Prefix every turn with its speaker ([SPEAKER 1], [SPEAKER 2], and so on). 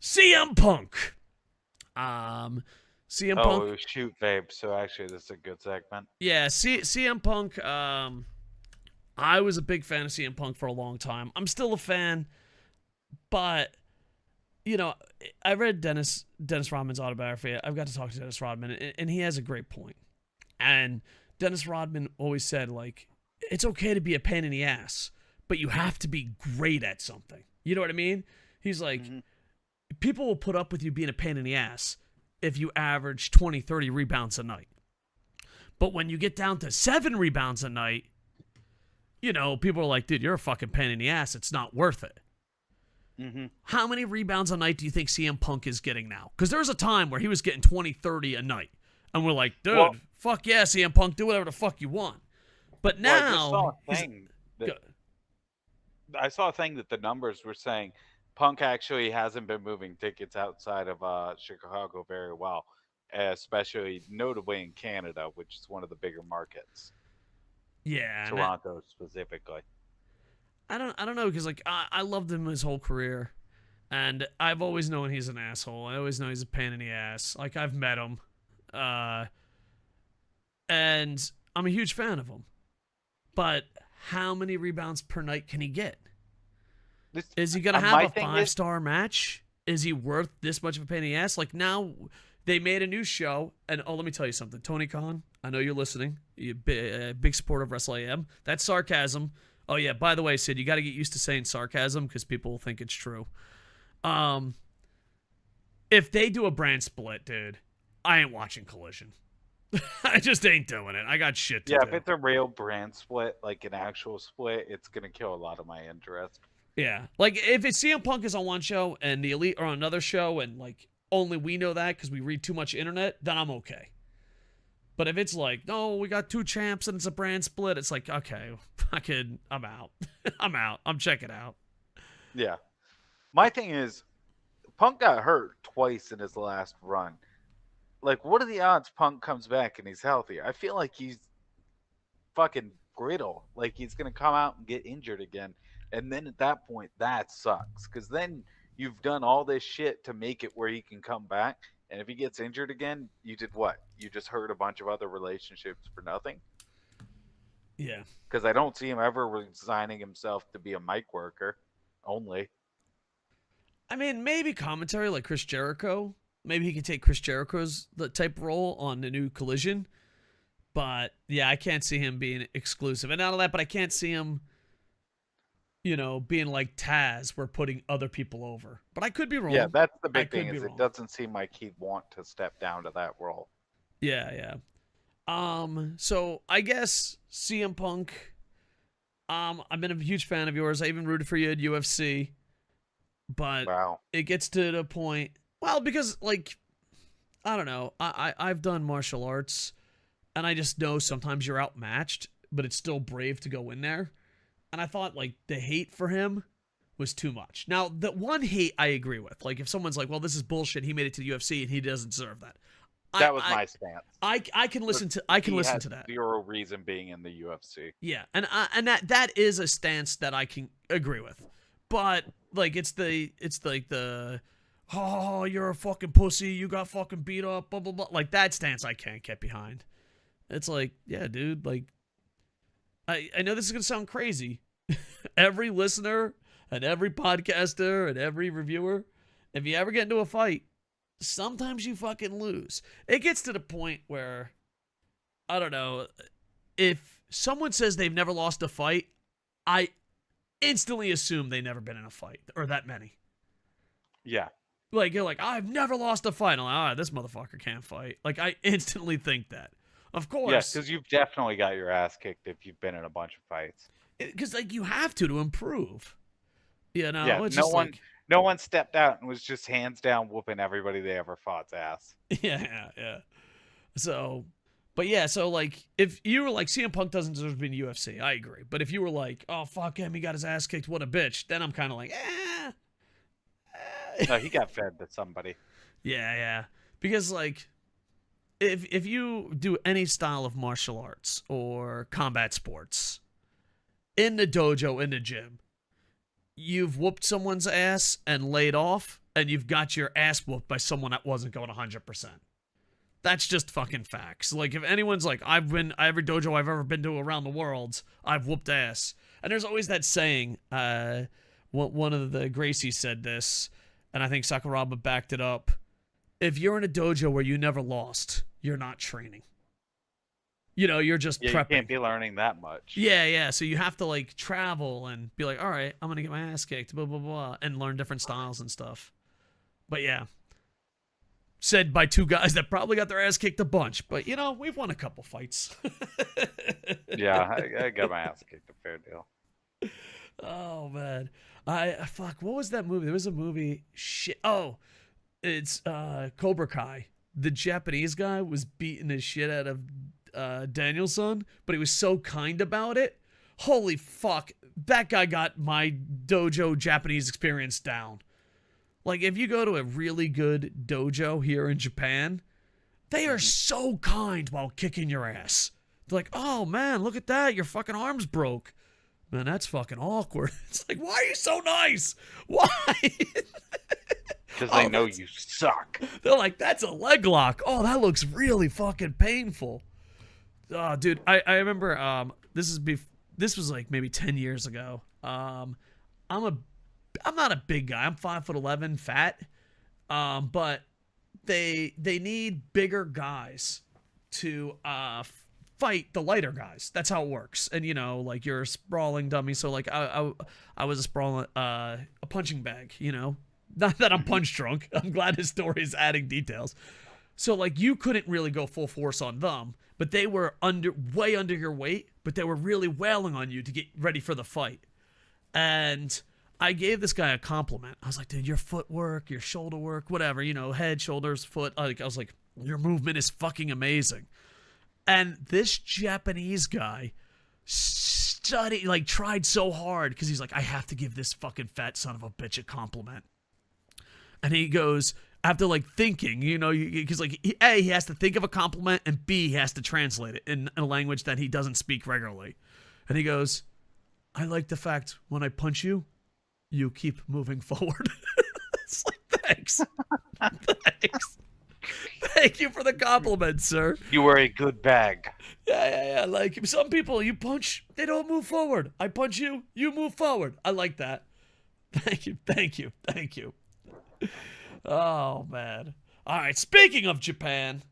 [SPEAKER 1] CM Punk. CM Punk.
[SPEAKER 2] Oh, shoot, babe. So actually, this is a good segment.
[SPEAKER 1] Yeah, CM Punk. I was a big fan of CM Punk for a long time. I'm still a fan, but you know, I read Dennis Rodman's autobiography. I've got to talk to Dennis Rodman, and he has a great point. And Dennis Rodman always said, like, it's okay to be a pain in the ass, but you have to be great at something. You know what I mean? He's like, people will put up with you being a pain in the ass if you average 20, 30 rebounds a night. But when you get down to 7 rebounds a night, you know, people are like, dude, you're a fucking pain in the ass. It's not worth it. How many rebounds a night do you think CM Punk is getting now? Because there was a time where he was getting 20, 30 a night. And we're like, dude, fuck yeah, CM Punk, do whatever the fuck you want. But now...
[SPEAKER 2] I saw a thing that the numbers were saying Punk actually hasn't been moving tickets outside of Chicago very well, especially notably in Canada, which is one of the bigger markets.
[SPEAKER 1] Yeah.
[SPEAKER 2] Toronto specifically.
[SPEAKER 1] I don't know, because like I loved him his whole career, and I've always known he's an asshole. I always know he's a pain in the ass. Like, I've met him, and I'm a huge fan of him. But how many rebounds per night can he get? Is he gonna have a 5-star match? Is he worth this much of a pain in the ass? Like, now they made a new show, and let me tell you something, Tony Khan, I know you're listening. You're a big supporter of Wrestle AM. That's sarcasm. Oh, yeah, by the way, Sid, you got to get used to saying sarcasm because people will think it's true. If they do a brand split, dude, I ain't watching Collision. I just ain't doing it. I got shit to do.
[SPEAKER 2] Yeah, if it's a real brand split, like an actual split, it's going to kill a lot of my interest.
[SPEAKER 1] Yeah. Like, if it's CM Punk is on one show and the Elite are on another show and, like, only we know that because we read too much internet, then I'm okay. But if it's like, no, we got 2 champs and it's a brand split, it's like, okay, I'm out. I'm out. I'm checking out.
[SPEAKER 2] Yeah. My thing is, Punk got hurt twice in his last run. Like, what are the odds Punk comes back and he's healthy? I feel like he's fucking brittle. Like, he's going to come out and get injured again. And then at that point, that sucks. Because then you've done all this shit to make it where he can come back. And if he gets injured again, you did what? You just hurt a bunch of other relationships for nothing?
[SPEAKER 1] Yeah.
[SPEAKER 2] Because I don't see him ever resigning himself to be a mic worker only.
[SPEAKER 1] I mean, maybe commentary like Chris Jericho. Maybe he could take Chris Jericho's type role on the new Collision. But, yeah, I can't see him being exclusive. And not only that, but I can't see him, you know, being like Taz, we're putting other people over. But I could be wrong.
[SPEAKER 2] Yeah, that's the big thing, is it doesn't seem like he'd want to step down to that role.
[SPEAKER 1] Yeah, yeah. So I guess CM Punk, I've been a huge fan of yours. I even rooted for you at UFC. But It gets to the point, well, because, like, I don't know. I've done martial arts, and I just know sometimes you're outmatched, but it's still brave to go in there. And I thought, like, the hate for him was too much. Now, the one hate I agree with. Like, if someone's like, well, this is bullshit, he made it to the UFC, and he doesn't deserve that.
[SPEAKER 2] That was my stance.
[SPEAKER 1] I can listen to that.
[SPEAKER 2] Zero reason being in the UFC.
[SPEAKER 1] Yeah, and that is a stance that I can agree with. But, like, it's like the, oh, you're a fucking pussy, you got fucking beat up, blah, blah, blah. Like, that stance I can't get behind. It's like, yeah, dude, like, I know this is going to sound crazy. Every listener and every podcaster and every reviewer, if you ever get into a fight, sometimes you fucking lose. It gets to the point where, I don't know, if someone says they've never lost a fight, I instantly assume they've never been in a fight, or that many.
[SPEAKER 2] Yeah.
[SPEAKER 1] Like, you're like, I've never lost a fight. I'm like, all right, this motherfucker can't fight. Like, I instantly think that. Of course.
[SPEAKER 2] Yes, because you've definitely got your ass kicked if you've been in a bunch of fights.
[SPEAKER 1] Because, like, you have to improve. You know?
[SPEAKER 2] Yeah,
[SPEAKER 1] it's
[SPEAKER 2] no one stepped out and was just hands down whooping everybody they ever fought's ass.
[SPEAKER 1] Yeah. So, but yeah, so, like, if you were like, CM Punk doesn't deserve to be in the UFC, I agree. But if you were like, oh, fuck him, he got his ass kicked, what a bitch, then I'm kind of like,
[SPEAKER 2] No, he got fed to somebody.
[SPEAKER 1] Yeah. Because, like, if you do any style of martial arts or combat sports, in the dojo, in the gym, you've whooped someone's ass and laid off, and you've got your ass whooped by someone that wasn't going 100%. That's just fucking facts. Like, if anyone's like, every dojo I've ever been to around the world, I've whooped ass. And there's always that saying, one of the Gracies said this, and I think Sakuraba backed it up. If you're in a dojo where you never lost, you're not training. You know, you're just prepping.
[SPEAKER 2] You can't be learning that much.
[SPEAKER 1] Yeah. So you have to, like, travel and be like, all right, I'm going to get my ass kicked, blah, blah, blah, and learn different styles and stuff. But yeah. Said by two guys that probably got their ass kicked a bunch. But, you know, we've won a couple fights.
[SPEAKER 2] Yeah, I got my ass kicked, a fair deal.
[SPEAKER 1] Oh, man. Fuck, what was that movie? There was a movie, it's Cobra Kai. The Japanese guy was beating the shit out of Danielson, but he was so kind about it. Holy fuck, that guy got my dojo Japanese experience down. Like, if you go to a really good dojo here in Japan, they are so kind while kicking your ass. They're like, oh, man, look at that. Your fucking arm's broke. Man, that's fucking awkward. It's like, why are you so nice? Why?
[SPEAKER 2] Because they know you suck.
[SPEAKER 1] They're like, that's a leg lock. Oh, that looks really fucking painful. Oh, dude, I remember this was like maybe 10 years ago. I'm not a big guy. I'm 5'11", fat. But they need bigger guys to fight the lighter guys. That's how it works. And you know, like, you're a sprawling dummy. So like I was a sprawling a punching bag. You know, not that I'm punch drunk. I'm glad his story is adding details. So like, you couldn't really go full force on them, but they were way under your weight. But they were really wailing on you to get ready for the fight. And I gave this guy a compliment. I was like, dude, your footwork, your shoulder work, whatever, you know, head, shoulders, foot. I was like, your movement is fucking amazing. And this Japanese guy tried so hard because he's like, I have to give this fucking fat son of a bitch a compliment. And he goes, after like thinking, you know, because like, A, he has to think of a compliment, and B, he has to translate it in a language that he doesn't speak regularly. And he goes, I like the fact when I punch you, you keep moving forward. It's like, thanks. Thanks. Thank you for the compliment, sir.
[SPEAKER 2] You were a good bag.
[SPEAKER 1] Yeah. Like, some people, you punch, they don't move forward. I punch you, you move forward. I like that. Thank you. Oh, man. All right, speaking of Japan,